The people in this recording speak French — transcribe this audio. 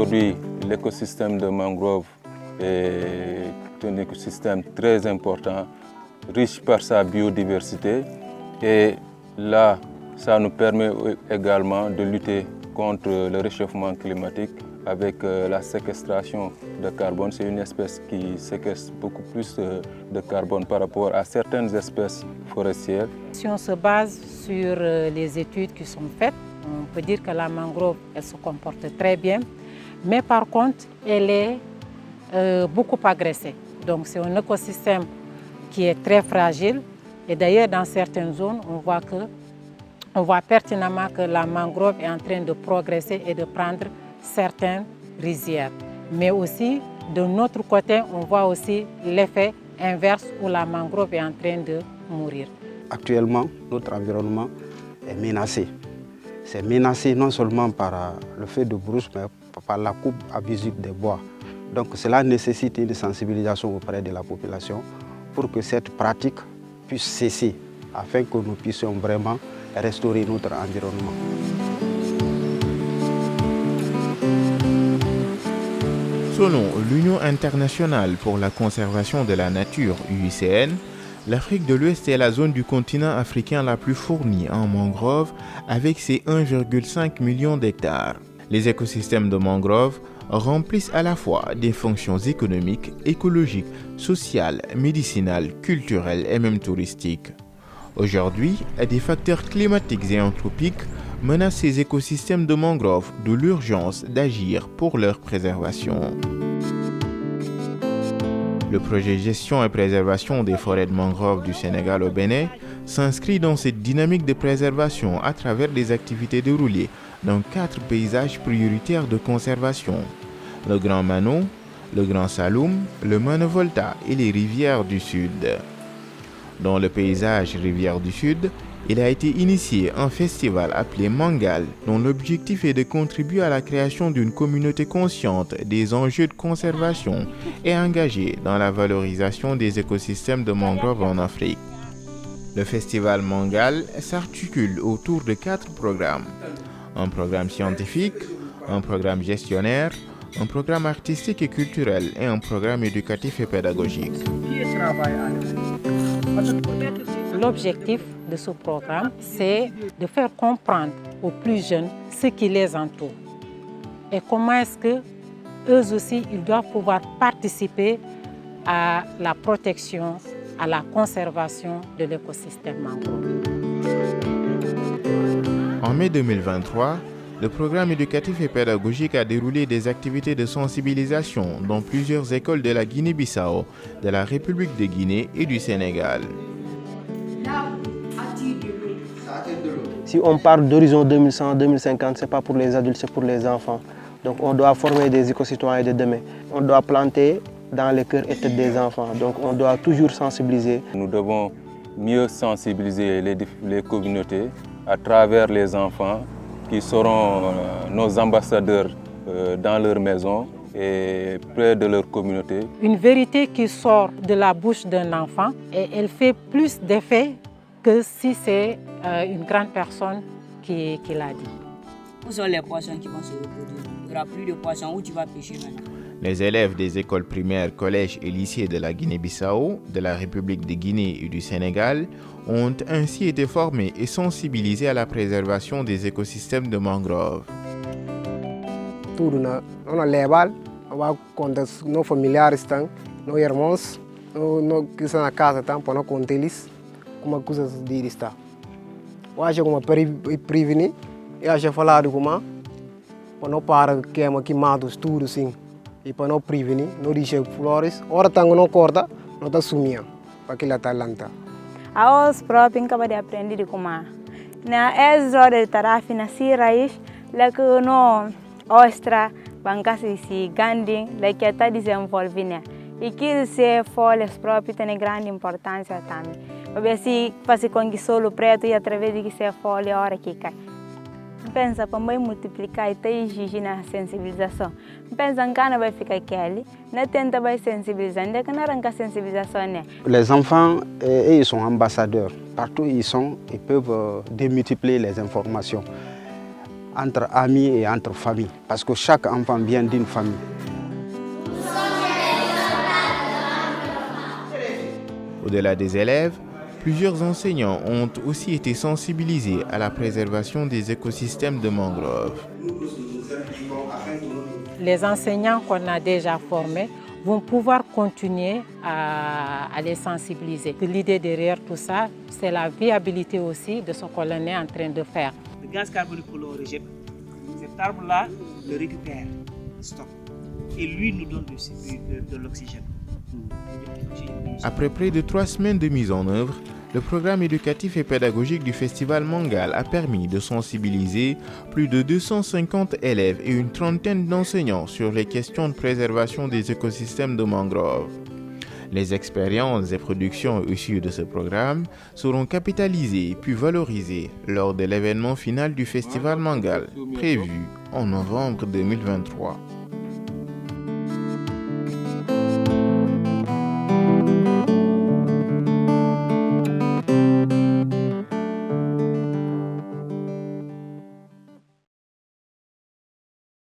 Aujourd'hui, l'écosystème de mangrove est un écosystème très important, riche par sa biodiversité. Et là, ça nous permet également de lutter contre le réchauffement climatique avec la séquestration de carbone. C'est une espèce qui séquestre beaucoup plus de carbone par rapport à certaines espèces forestières. Si on se base sur les études qui sont faites, on peut dire que la mangrove elle se comporte très bien, mais par contre, elle est beaucoup agressée. Donc c'est un écosystème qui est très fragile. Et d'ailleurs, dans certaines zones, on voit pertinemment que la mangrove est en train de progresser et de prendre certaines rizières. Mais aussi, de notre côté, on voit aussi l'effet inverse où la mangrove est en train de mourir. Actuellement, notre environnement est menacé. C'est menacé non seulement par le feu de brousse, mais par la coupe abusive des bois. Donc cela nécessite une sensibilisation auprès de la population pour que cette pratique puisse cesser, afin que nous puissions vraiment restaurer notre environnement. Selon l'Union internationale pour la conservation de la nature, UICN, l'Afrique de l'Ouest est la zone du continent africain la plus fournie en mangroves avec ses 1,5 million d'hectares. Les écosystèmes de mangroves remplissent à la fois des fonctions économiques, écologiques, sociales, médicinales, culturelles et même touristiques. Aujourd'hui, des facteurs climatiques et anthropiques menacent ces écosystèmes de mangroves, d'où l'urgence d'agir pour leur préservation. Le projet Gestion et préservation des forêts de mangroves du Sénégal au Bénin s'inscrit dans cette dynamique de préservation à travers des activités déroulées dans 4 paysages prioritaires de conservation: le Grand Mano, le Grand Saloum, le Mano Volta et les rivières du Sud. Dans le paysage Rivières du Sud, il a été initié un festival appelé Mangal, dont l'objectif est de contribuer à la création d'une communauté consciente des enjeux de conservation et engagée dans la valorisation des écosystèmes de mangroves en Afrique. Le festival Mangal s'articule autour de 4 programmes. Un programme scientifique, un programme gestionnaire, un programme artistique et culturel et un programme éducatif et pédagogique. L'objectif de ce programme, c'est de faire comprendre aux plus jeunes ce qui les entoure et comment est-ce que eux aussi ils doivent pouvoir participer à la protection, à la conservation de l'écosystème mangrove. En mai 2023, le programme éducatif et pédagogique a déroulé des activités de sensibilisation dans plusieurs écoles de la Guinée-Bissau, de la République de Guinée et du Sénégal. Si on parle d'horizon 2100-2050, ce n'est pas pour les adultes, c'est pour les enfants. Donc on doit former des éco-citoyens de demain. On doit planter dans les cœurs et têtes des enfants. Donc on doit toujours sensibiliser. Nous devons mieux sensibiliser les communautés à travers les enfants qui seront nos ambassadeurs dans leur maison et près de leur communauté. Une vérité qui sort de la bouche d'un enfant, et elle fait plus d'effet que si c'est une grande personne qui l'a dit. Où sont les poissons qui vont se reproduire? Il n'y aura plus de poissons, où tu vas pêcher maintenant? Les élèves des écoles primaires, collèges et lycées de la Guinée-Bissau, de la République de Guinée et du Sénégal ont ainsi été formés et sensibilisés à la préservation des écosystèmes de mangroves. Tout on a legal, on va compter nos familiares, nos irmãos, nos que estão na casa, para não conter eles, como coisas de estar. Eu acho como prevenir, eu acho falar como para não parar que mata tudo assim. E para não prevenir, não deixar flores. Ora tango não corta, não está sumindo para que ela está lenta. A os próprios acaba de aprender como na hora de tarefa na raiz, lá que no ostra banca se ganding, lá que está desenvolvendo. E que se folhas próprias têm grande importância também. Porque se faz com que solo preto e através de que se folha a hora que cai. Pensa para multiplicar e exigir na sensibilização. Pensa que não vai ficar aquele, não tenta vai sensibilizar, ainda que não arranca sensibilização. Les enfants, ils sont ambassadeurs. Partout où ils sont, ils peuvent démultiplier les informations. entre amis et entre familles, parce que chaque enfant vient d'une famille. Au-delà des élèves, plusieurs enseignants ont aussi été sensibilisés à la préservation des écosystèmes de mangroves. Les enseignants qu'on a déjà formés vont pouvoir continuer à les sensibiliser. L'idée derrière tout ça, c'est la viabilité aussi de ce qu'on est en train de faire. Le gaz carbonique que l'on rejette, cet arbre-là le récupère, le stocke, et lui nous donne de l'oxygène. Après près de 3 semaines de mise en œuvre, le programme éducatif et pédagogique du Festival Mangal a permis de sensibiliser plus de 250 élèves et une trentaine d'enseignants sur les questions de préservation des écosystèmes de mangroves. Les expériences et productions issues de ce programme seront capitalisées puis valorisées lors de l'événement final du Festival Mangal, prévu en novembre 2023.